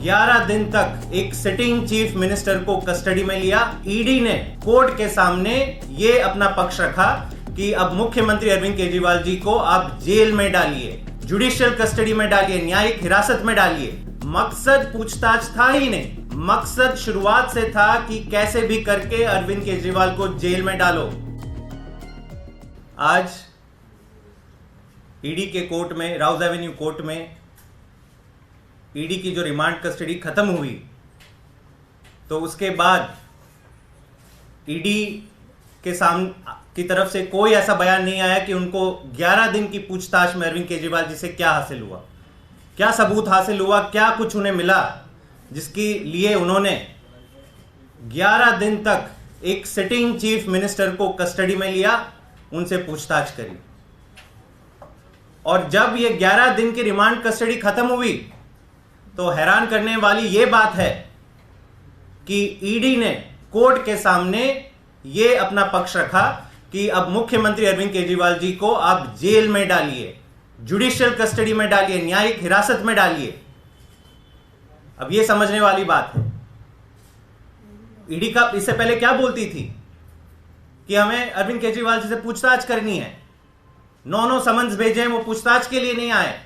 11 दिन तक एक सिटिंग चीफ मिनिस्टर को कस्टडी में लिया। ईडी ने कोर्ट के सामने ये अपना पक्ष रखा कि अब मुख्यमंत्री अरविंद केजरीवाल जी को आप जेल में डालिए, जुडिशियल कस्टडी में डालिए, न्यायिक हिरासत में डालिए। मकसद पूछताछ था ही नहीं, मकसद शुरुआत से था कि कैसे भी करके अरविंद केजरीवाल को जेल में डालो। आज ईडी के कोर्ट में, राउज एवेन्यू कोर्ट में ईडी की जो रिमांड कस्टडी खत्म हुई, तो उसके बाद ईडी के सामने की तरफ से कोई ऐसा बयान नहीं आया कि उनको 11 दिन की पूछताछ में अरविंद केजरीवाल जी से क्या हासिल हुआ, क्या सबूत हासिल हुआ, क्या कुछ उन्हें मिला जिसके लिए उन्होंने 11 दिन तक एक सिटिंग चीफ मिनिस्टर को कस्टडी में लिया, उनसे पूछताछ करी। और जब ये 11 दिन की रिमांड कस्टडी खत्म हुई तो हैरान करने वाली ये बात है कि ईडी ने कोर्ट के सामने ये अपना पक्ष रखा कि अब मुख्यमंत्री अरविंद केजरीवाल जी को आप जेल में डालिए, जुडिशियल कस्टडी में डालिए, न्यायिक हिरासत में डालिए। अब ये समझने वाली बात है, ईडी का इससे पहले क्या बोलती थी कि हमें अरविंद केजरीवाल जी से पूछताछ करनी है, 9 समन्स भेजे हैं, वो पूछताछ के लिए नहीं आए।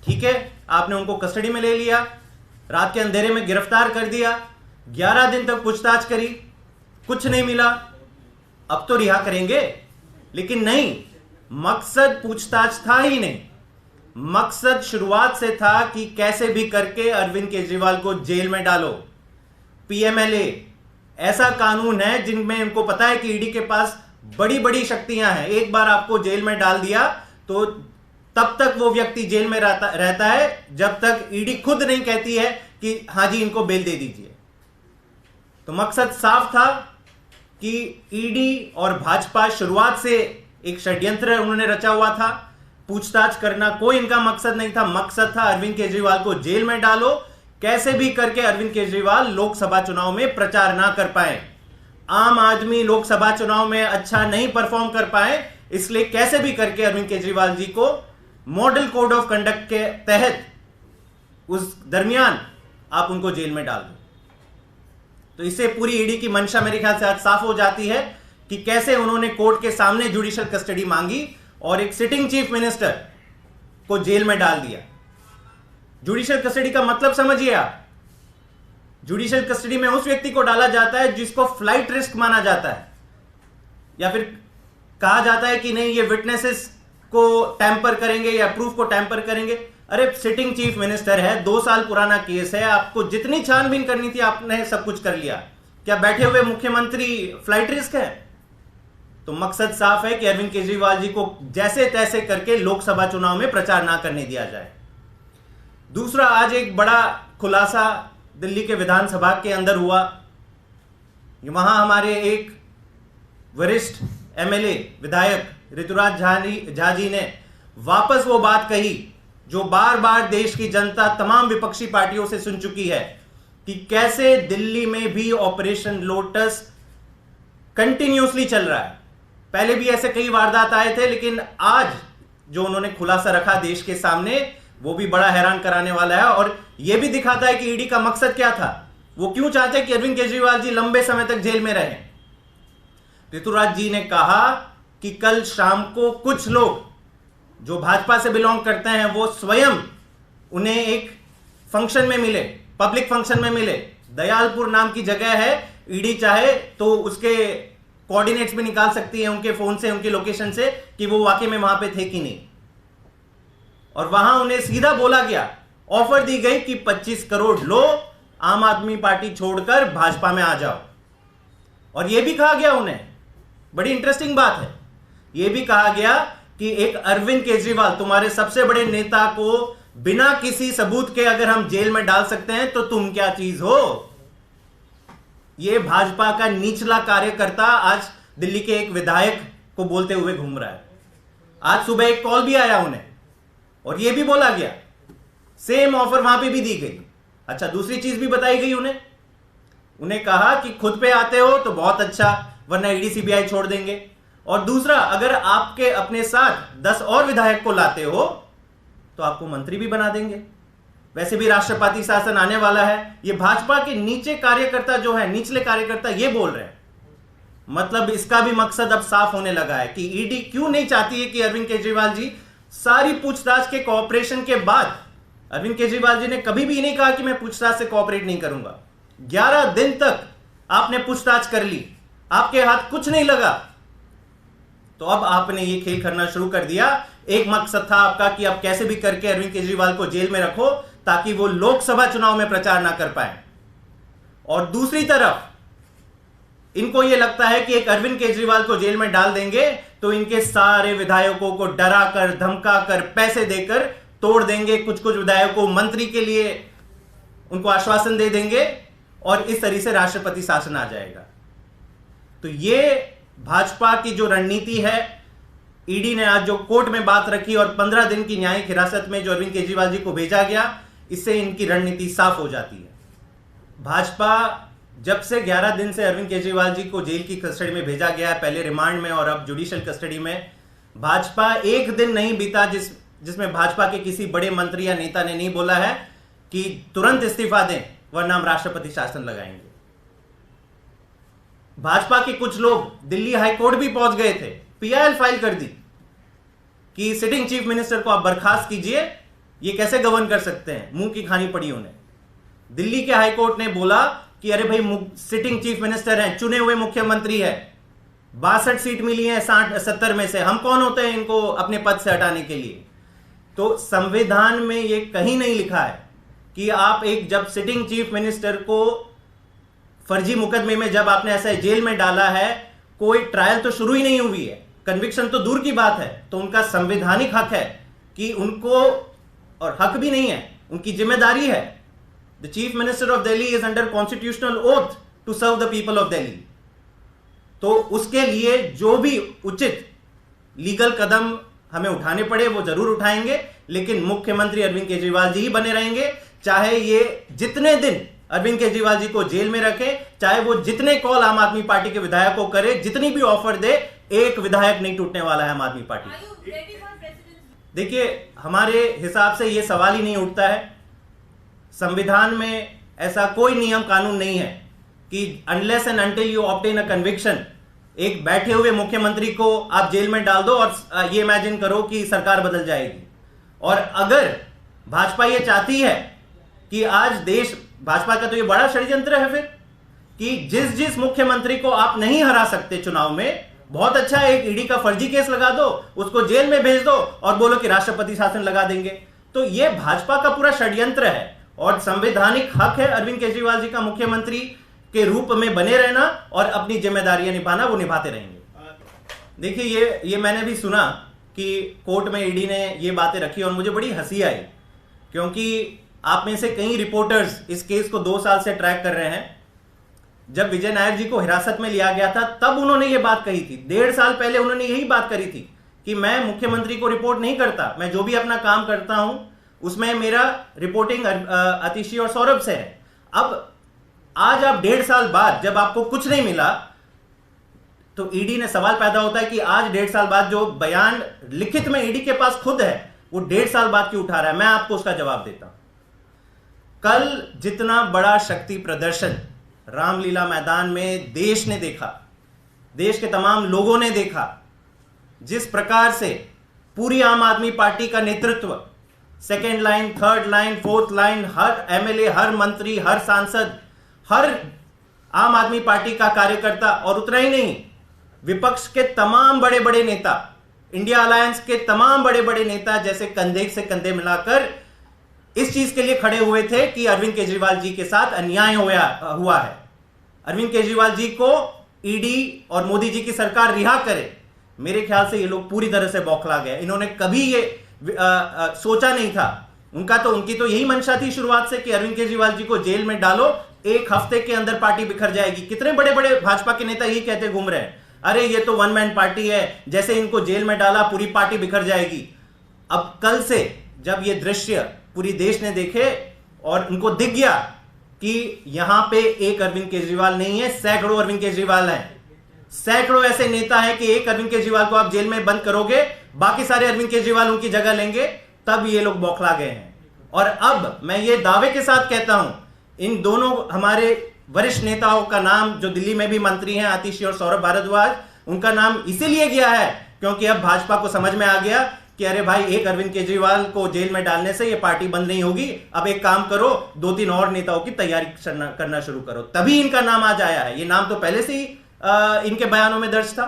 ठीक है, आपने उनको कस्टडी में ले लिया, रात के अंधेरे में गिरफ्तार कर दिया, 11 दिन तक पूछताछ करी, कुछ नहीं मिला, अब तो रिहा करेंगे। लेकिन नहीं, मकसद पूछताछ था ही नहीं, मकसद शुरुआत से था कि कैसे भी करके अरविंद केजरीवाल को जेल में डालो। पीएमएलए ऐसा कानून है जिनमें इनको पता है कि ईडी के पास बड़ी बड़ी शक्तियां हैं, एक बार आपको जेल में डाल दिया तो तब तक वो व्यक्ति जेल में रहता है जब तक ईडी खुद नहीं कहती है कि हां जी इनको बेल दे दीजिए। तो मकसद साफ था कि ईडी और भाजपा शुरुआत से एक षड्यंत्र उन्होंने रचा हुआ था, पूछताछ करना कोई इनका मकसद नहीं था। मकसद था अरविंद केजरीवाल को जेल में डालो, कैसे भी करके अरविंद केजरीवाल लोकसभा चुनाव में प्रचार ना कर पाए, आम आदमी लोकसभा चुनाव में अच्छा नहीं परफॉर्म कर पाए, इसलिए कैसे भी करके अरविंद केजरीवाल जी को मॉडल कोड ऑफ कंडक्ट के तहत उस दरमियान आप उनको जेल में डाल दो। तो इससे पूरी ईडी की मंशा मेरे ख्याल से आज साफ हो जाती है कि कैसे उन्होंने कोर्ट के सामने जुडिशियल कस्टडी मांगी और एक सिटिंग चीफ मिनिस्टर को जेल में डाल दिया। जुडिशियल कस्टडी का मतलब समझिए आप, जुडिशियल कस्टडी में उस व्यक्ति को डाला जाता है जिसको फ्लाइट रिस्क माना जाता है, या फिर कहा जाता है कि नहीं ये विटनेसेस को टैंपर करेंगे या प्रूफ को टैंपर करेंगे। अरे सिटिंग चीफ मिनिस्टर है, 2 साल पुराना केस है, आपको जितनी छानबीन करनी थी आपने सब कुछ कर लिया, क्या बैठे हुए मुख्यमंत्री फ्लाइट रिस्क है? तो मकसद साफ है कि अरविंद केजरीवाल जी को जैसे तैसे करके लोकसभा चुनाव में प्रचार ना करने दिया जाए। दूसरा, आज एक बड़ा खुलासा दिल्ली के विधानसभा के अंदर हुआ। वहां हमारे एक वरिष्ठ एमएलए विधायक ऋतुराज झा जी ने वापस वो बात कही जो बार बार देश की जनता तमाम विपक्षी पार्टियों से सुन चुकी है कि कैसे दिल्ली में भी ऑपरेशन लोटस कंटिन्यूअसली चल रहा है। पहले भी ऐसे कई वारदात आए थे, लेकिन आज जो उन्होंने खुलासा रखा देश के सामने वो भी बड़ा हैरान कराने वाला है और यह भी दिखाता है कि ईडी का मकसद क्या था, वो क्यों चाहते कि अरविंद केजरीवाल जी लंबे समय तक जेल में रहें। ऋतुराज जी ने कहा कि कल शाम को कुछ लोग जो भाजपा से बिलोंग करते हैं वो स्वयं उन्हें एक फंक्शन में मिले, पब्लिक फंक्शन में मिले। दयालपुर नाम की जगह है, ईडी चाहे तो उसके कोऑर्डिनेट्स भी निकाल सकती है उनके फोन से, उनकी लोकेशन से, कि वो वाकई में वहां पे थे कि नहीं। और वहां उन्हें सीधा बोला गया, ऑफर दी गई कि 25 करोड़ लो, आम आदमी पार्टी छोड़कर भाजपा में आ जाओ। और यह भी कहा गया उन्हें, बड़ी इंटरेस्टिंग बात है, यह भी कहा गया कि एक अरविंद केजरीवाल तुम्हारे सबसे बड़े नेता को बिना किसी सबूत के अगर हम जेल में डाल सकते हैं तो तुम क्या चीज हो। यह भाजपा का निचला कार्यकर्ता आज दिल्ली के एक विधायक को बोलते हुए घूम रहा है। आज सुबह एक कॉल भी आया उन्हें और यह भी बोला गया, सेम ऑफर वहां पे भी दी गई। अच्छा, दूसरी चीज भी बताई गई उन्हें कहा कि खुद पे आते हो तो बहुत अच्छा, वरना ईडी सीबीआई छोड़ देंगे। और दूसरा, अगर आपके अपने साथ 10 और विधायक को लाते हो तो आपको मंत्री भी बना देंगे। वैसे भी राष्ट्रपति शासन आने वाला है। ये भाजपा के नीचे कार्यकर्ता जो है, निचले कार्यकर्ता ये बोल रहे हैं। मतलब इसका भी मकसद अब साफ होने लगा है कि ईडी क्यों नहीं चाहती है कि अरविंद केजरीवाल जी सारी पूछताछ के कोऑपरेशन के बाद, अरविंद केजरीवाल जी ने कभी भी नहीं कहा कि मैं पूछताछ से कोऑपरेट नहीं करूंगा। 11 दिन तक आपने पूछताछ कर ली, आपके हाथ कुछ नहीं लगा, तो अब आपने ये खेल करना शुरू कर दिया। एक मकसद था आपका कि अब कैसे भी करके अरविंद केजरीवाल को जेल में रखो ताकि वो लोकसभा चुनाव में प्रचार ना कर पाए। और दूसरी तरफ इनको यह लगता है कि एक अरविंद केजरीवाल को जेल में डाल देंगे तो इनके सारे विधायकों को डराकर, धमकाकर, पैसे देकर तोड़ देंगे। कुछ कुछ विधायकों मंत्री के लिए उनको आश्वासन दे देंगे और इस तरह से राष्ट्रपति शासन आ जाएगा। तो ये भाजपा की जो रणनीति है, ईडी ने आज जो कोर्ट में बात रखी और 15 दिन की न्यायिक हिरासत में जो अरविंद केजरीवाल जी को भेजा गया, इससे इनकी रणनीति साफ हो जाती है। भाजपा जब से 11 दिन से अरविंद केजरीवाल जी को जेल की कस्टडी में भेजा गया है, पहले रिमांड में और अब जुडिशियल कस्टडी में, भाजपा एक दिन नहीं बीता जिसमें भाजपा के किसी बड़े मंत्री या नेता ने नहीं बोला है कि तुरंत इस्तीफा दें वरना हम राष्ट्रपति शासन लगाएंगे। भाजपा के कुछ लोग दिल्ली हाईकोर्ट भी पहुंच गए थे, पीआईएल फाइल कर दी कि सिटिंग चीफ मिनिस्टर को आप बर्खास्त कीजिए, ये कैसे गवर्न कर सकते हैं, मुंह की खानी पड़ी उन्हें। दिल्ली के हाईकोर्ट ने बोला कि अरे भाई सिटिंग चीफ मिनिस्टर हैं, चुने हुए मुख्यमंत्री है, 62 सीट मिली है 60-70 में से, हम कौन होते हैं इनको अपने पद से हटाने के लिए। तो संविधान में यह कहीं नहीं लिखा है कि आप एक जब सिटिंग चीफ मिनिस्टर को फर्जी मुकदमे में जब आपने ऐसा जेल में डाला है, कोई ट्रायल तो शुरू ही नहीं हुई है, कन्विक्शन तो दूर की बात है, तो उनका संवैधानिक हक है कि उनको, और हक भी नहीं है, उनकी जिम्मेदारी है। The chief minister of Delhi is under constitutional oath to serve the people of Delhi. तो उसके लिए जो भी उचित लीगल कदम हमें उठाने पड़े वो जरूर उठाएंगे, लेकिन मुख्यमंत्री अरविंद केजरीवाल जी ही बने रहेंगे, चाहे ये जितने दिन अरविंद केजरीवाल जी को जेल में रखे, चाहे वो जितने कॉल आम आदमी पार्टी के विधायक को करे, जितनी भी ऑफर दे, एक विधायक नहीं टूटने वाला है आम आदमी पार्टी। देखिए, हमारे हिसाब से यह सवाल ही नहीं उठता है। संविधान में ऐसा कोई नियम कानून नहीं है कि unless and until you obtain a conviction, एक बैठे हुए मुख्यमंत्री को आप जेल में डाल दो और ये इमेजिन करो कि सरकार बदल जाएगी। और अगर भाजपा ये चाहती है कि आज देश, भाजपा का तो ये बड़ा षड्यंत्र है फिर कि जिस मुख्यमंत्री को आप नहीं हरा सकते चुनाव में, बहुत अच्छा है, एक ईडी का फर्जी केस लगा दो, उसको जेल में भेज दो और बोलो कि राष्ट्रपति शासन लगा देंगे। तो ये भाजपा का पूरा षड्यंत्र है और संवैधानिक हक है अरविंद केजरीवाल जी का मुख्यमंत्री के रूप में बने रहना और अपनी जिम्मेदारियां निभाना, वो निभाते रहेंगे। देखिए, ये मैंने भी सुना कि कोर्ट में ईडी ने ये बातें रखी और मुझे बड़ी हंसी आई, क्योंकि आप में से कई रिपोर्टर्स इस केस को 2 साल से ट्रैक कर रहे हैं। जब विजय नायर जी को हिरासत में लिया गया था तब उन्होंने ये बात कही थी, 1.5 साल पहले उन्होंने यही बात करी थी कि मैं मुख्यमंत्री को रिपोर्ट नहीं करता, मैं जो भी अपना काम करता हूं उसमें मेरा रिपोर्टिंग आतिशी और सौरभ से है। अब आज आप 1.5 साल बाद जब आपको कुछ नहीं मिला तो ईडी ने सवाल पैदा होता है कि आज 1.5 साल बाद जो बयान लिखित में ईडी के पास खुद है वो 1.5 साल बाद क्यों उठा रहा है। मैं आपको उसका जवाब देता हूं। कल जितना बड़ा शक्ति प्रदर्शन रामलीला मैदान में देश ने देखा, देश के तमाम लोगों ने देखा, जिस प्रकार से पूरी आम आदमी पार्टी का नेतृत्व, second line, third line, fourth line, हर एमएलए, हर मंत्री, हर सांसद, हर आम आदमी पार्टी का कार्यकर्ता, और उतना ही नहीं, विपक्ष के तमाम बड़े बड़े नेता, इंडिया अलायंस के तमाम बड़े बड़े नेता जैसे कंधे से कंधे मिलाकर इस चीज के लिए खड़े हुए थे कि अरविंद केजरीवाल जी के साथ अन्याय हुआ है। अरविंद केजरीवाल जी को ईडी और मोदी जी की सरकार रिहा करे। मेरे ख्याल से ये लोग पूरी तरह से बौखला गए। इन्होंने कभी ये सोचा नहीं था। उनकी तो यही मंशा थी शुरुआत से कि अरविंद केजरीवाल जी को जेल में डालो, 1 हफ्ते के अंदर पार्टी बिखर जाएगी। कितने बड़े बड़े भाजपा के नेता यही कहते घूम रहे हैं, अरे ये तो 1 मैन पार्टी है, जैसे इनको जेल में डाला पूरी पार्टी बिखर जाएगी। अब कल से जब ये दृश्य पूरी देश ने देखे और उनको दिख गया कि यहां पे एक अरविंद केजरीवाल नहीं है, सैकड़ों अरविंद केजरीवाल हैं। सैकड़ों ऐसे नेता हैं कि एक अरविंद केजरीवाल को आप जेल में बंद करोगे, बाकी सारे अरविंद केजरीवाल उनकी जगह लेंगे, तब ये लोग बौखला गए हैं। और अब मैं ये दावे के साथ कहता हूं, इन दोनों हमारे वरिष्ठ नेताओं का नाम, जो दिल्ली में भी मंत्री हैं, आतिशी और सौरभ भारद्वाज, उनका नाम इसीलिए गया है क्योंकि अब भाजपा को समझ में आ गया कि अरे भाई, एक अरविंद केजरीवाल को जेल में डालने से ये पार्टी बंद नहीं होगी। अब एक काम करो, 2-3 और नेताओं की तैयारी करना शुरू करो, तभी इनका नाम आज आया है। ये नाम तो पहले से ही इनके बयानों में दर्ज था।